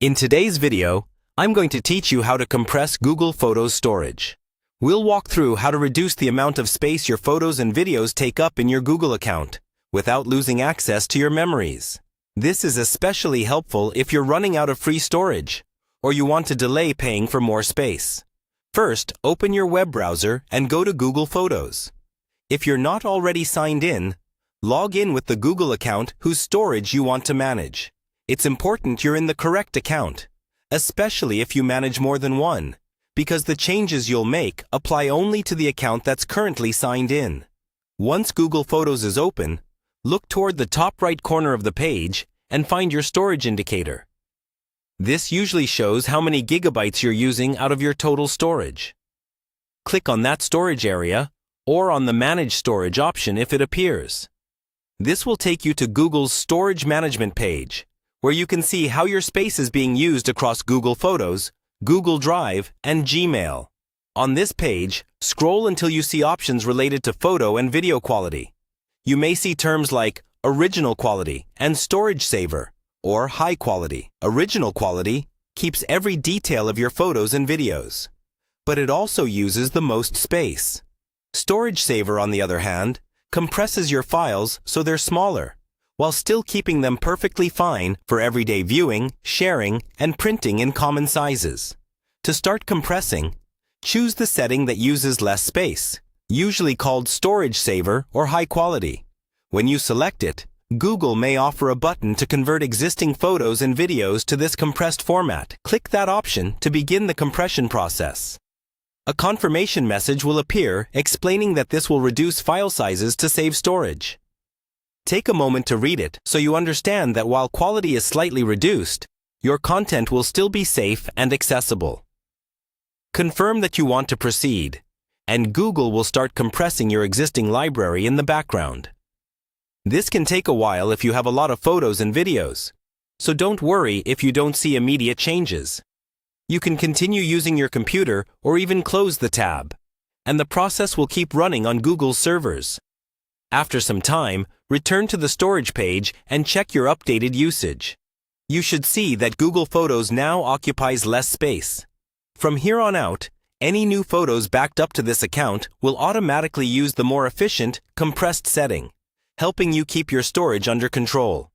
In today's video, I'm going to teach you how to compress Google Photos storage. We'll walk through how to reduce the amount of space your photos and videos take up in your Google account without losing access to your memories. This is especially helpful if you're running out of free storage or you want to delay paying for more space. First, open your web browser and go to Google Photos. If you're not already signed in, log in with the Google account whose storage you want to manage. It's important you're in the correct account, especially if you manage more than one, because the changes you'll make apply only to the account that's currently signed in. Once Google Photos is open, look toward the top right corner of the page and find your storage indicator. This usually shows how many gigabytes you're using out of your total storage. Click on that storage area or on the Manage Storage option if it appears. This will take you to Google's Storage Management page, where you can see how your space is being used across Google Photos, Google Drive, and Gmail. On this page, scroll until you see options related to photo and video quality. You may see terms like Original Quality and Storage Saver, or High Quality. Original Quality keeps every detail of your photos and videos, but it also uses the most space. Storage Saver, on the other hand, compresses your files so they're smaller, while still keeping them perfectly fine for everyday viewing, sharing, and printing in common sizes. To start compressing, choose the setting that uses less space, usually called Storage Saver or High Quality. When you select it, Google may offer a button to convert existing photos and videos to this compressed format. Click that option to begin the compression process. A confirmation message will appear explaining that this will reduce file sizes to save storage. Take a moment to read it so you understand that while quality is slightly reduced, your content will still be safe and accessible. Confirm that you want to proceed, and Google will start compressing your existing library in the background. This can take a while if you have a lot of photos and videos, so don't worry if you don't see immediate changes. You can continue using your computer or even close the tab, and the process will keep running on Google's servers. After some time, return to the storage page and check your updated usage. You should see that Google Photos now occupies less space. From here on out, any new photos backed up to this account will automatically use the more efficient, compressed setting, helping you keep your storage under control.